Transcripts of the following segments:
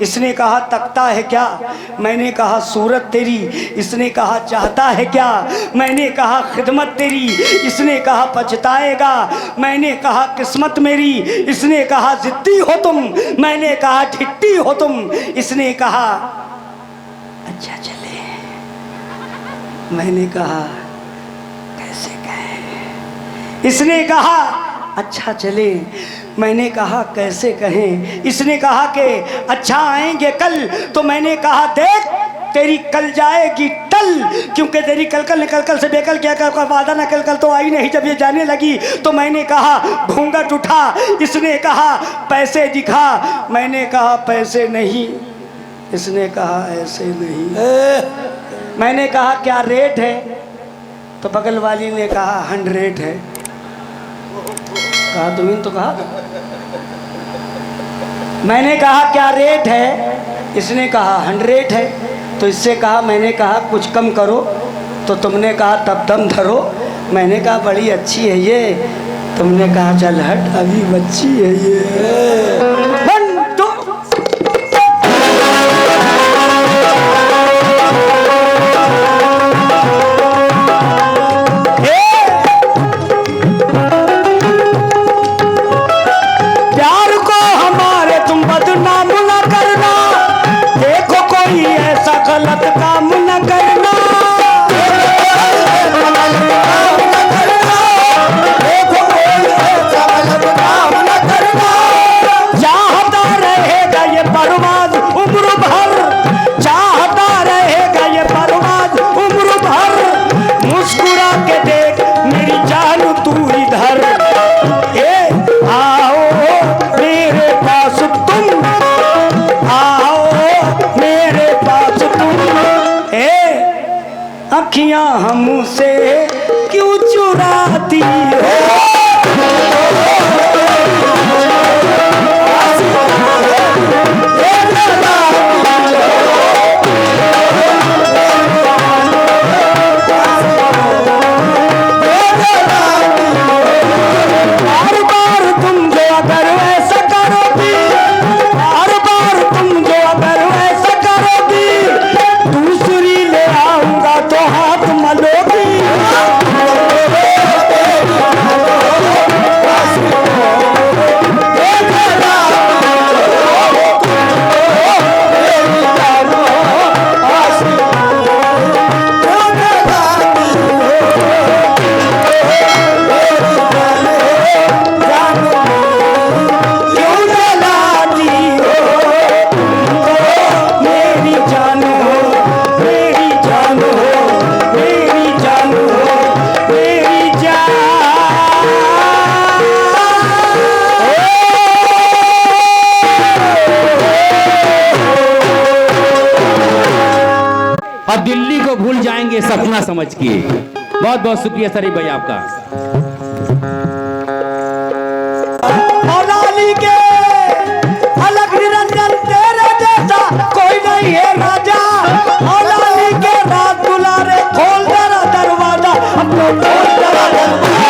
इसने कहा तकता है क्या, मैंने कहा सूरत तेरी। इसने कहा चाहता है क्या, मैंने कहा खिदमत तेरी। इसने कहा पछताएगा, मैंने कहा किस्मत मेरी। इसने कहा जिद्दी हो तुम, मैंने कहा ठिट्टी हो तुम। इसने कहा अच्छा चले, मैंने कहा कैसे कहें। इसने कहा अच्छा चले, मैंने कहा कैसे कहें। इसने कहा कि अच्छा आएंगे कल, तो मैंने कहा देख तेरी कल जाएगी टल, क्योंकि तेरी कल निकल कल से बेकल क्या कर वादा ना कल तो आई नहीं। जब ये जाने लगी तो मैंने कहा घूंघट उठा। इसने कहा पैसे दिखा, मैंने कहा पैसे नहीं। इसने कहा ऐसे नहीं। मैंने कहा क्या रेट है, तो बगल वाली ने कहा 100 है। कहा तुमने तो कहा। मैंने कहा क्या रेट है, इसने कहा 100 है। तो इससे कहा, मैंने कहा कुछ कम करो, तो तुमने कहा तब दम धरो। मैंने कहा बड़ी अच्छी है ये, तुमने कहा चल हट अभी बच्ची है ये। गलत काम न करना, चाहता रहेगा ये बर्बाद उम्र भर, चाहता रहेगा ये बर्बाद उम्र भर। मुस्कुरा के देख मेरी जान तू इधर, आओ मेरे पास तुम, आओ मेरे पास अखियां हमसे क्यों चुराती हो। बार बार तुम जो अगर ऐसा करोगी, बार बार तुम जो अगर ऐसा करोगी, दूसरी ले आऊंगा तो हाथ मलोगी। और दिल्ली को भूल जाएंगे सपना समझ के। बहुत बहुत शुक्रिया शरीफ भाई आपका। मौलाली के अलग निरंजन तेरे जैसा कोई नहीं है राजा। मौलाली के रात दुलारे खोल जरा दरवाजा, अपने खोल जरा दरवाजा।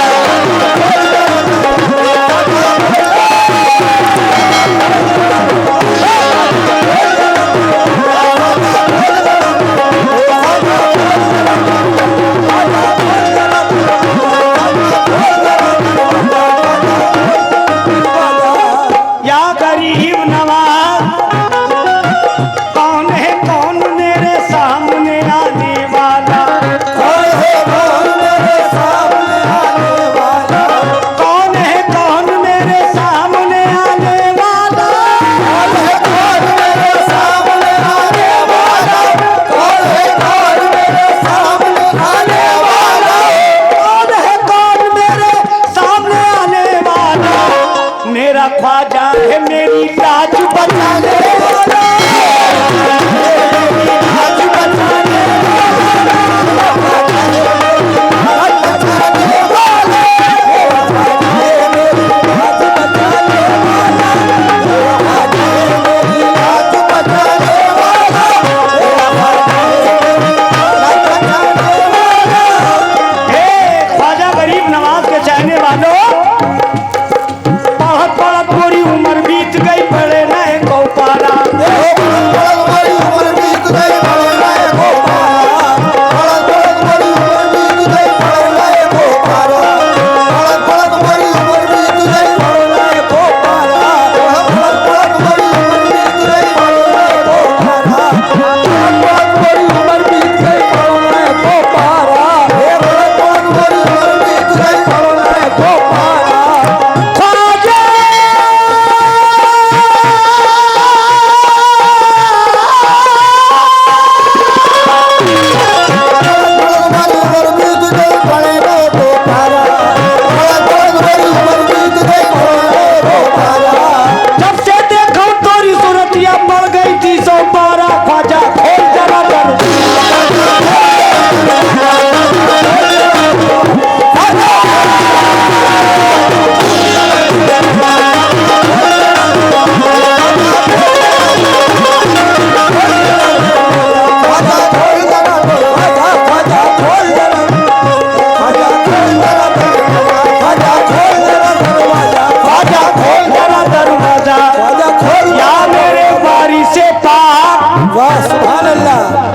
पड़ गई 312 ख्वाजा खोल जरा दरवाजा।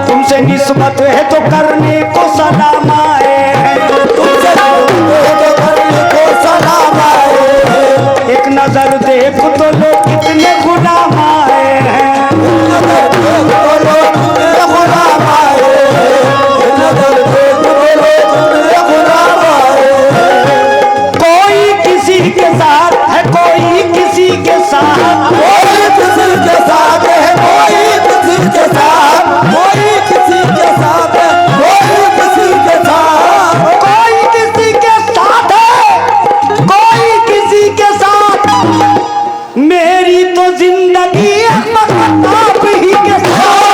तुमसे निस्बत है तो करने को सलाम आए हैं, तुमसे निस्बत है तो करने को सलाम आए हैं। एक नजर देख तो लोग कितने गुलाम आए हैं, एक नजर देख तो लोग कितने गुलाम आए हैं, एक नजर देख तो लोग कितने गुलाम आए हैं। कोई किसी के साथ है, कोई किसी के साथ, कोई किसी के साथ है, कोई किसी के साथ, कोई किसी के साथ है, कोई किसी के साथ, कोई किसी के साथ है, कोई किसी के साथ। मेरी तो जिंदगी आप ही के साथ,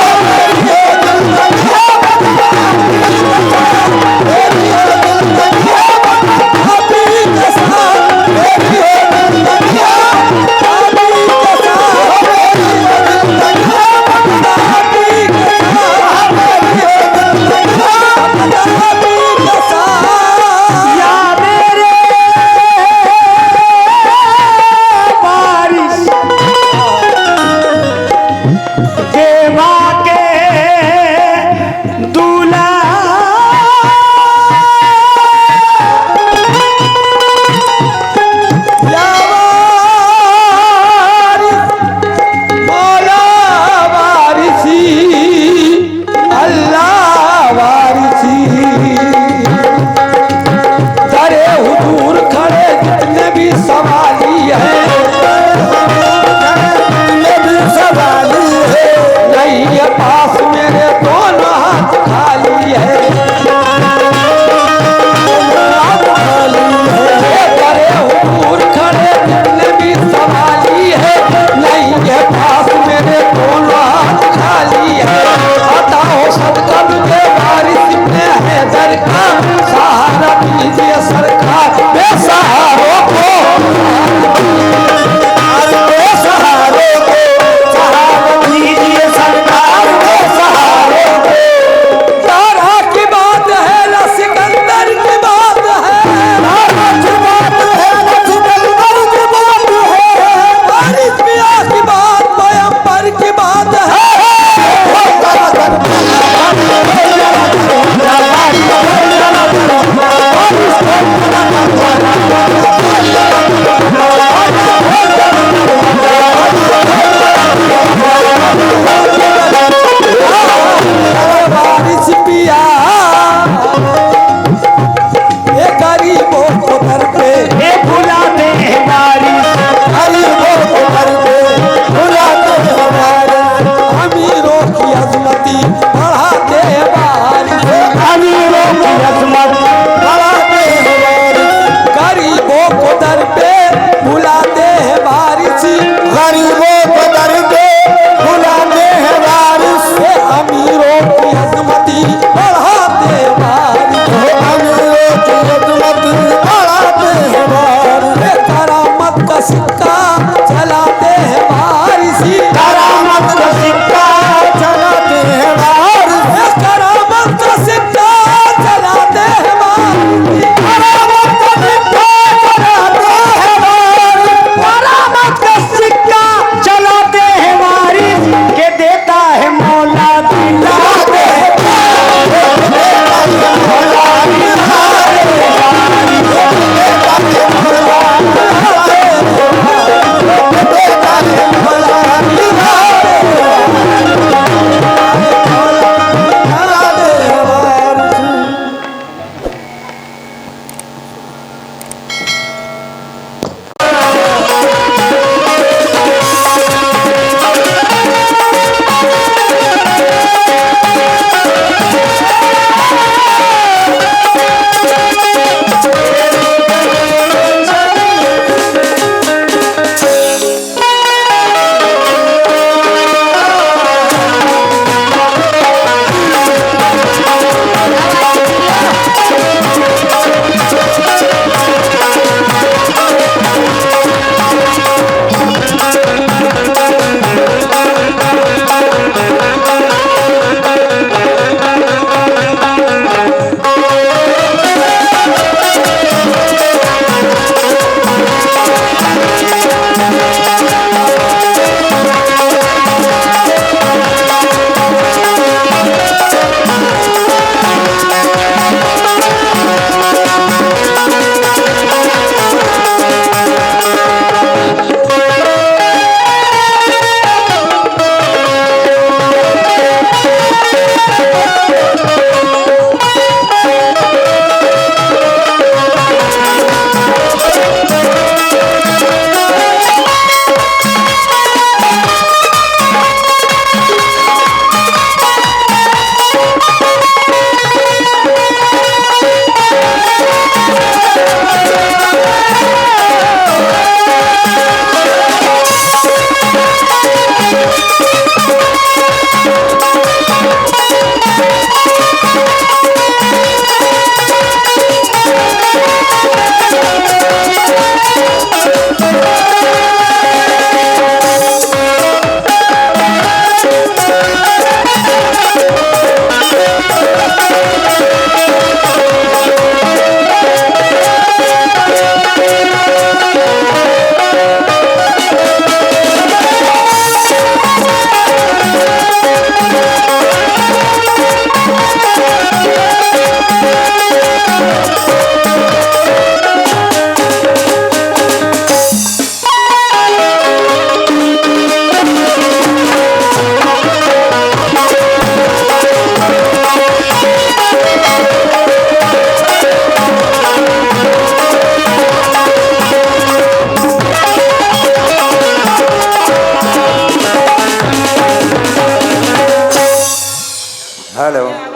हेलो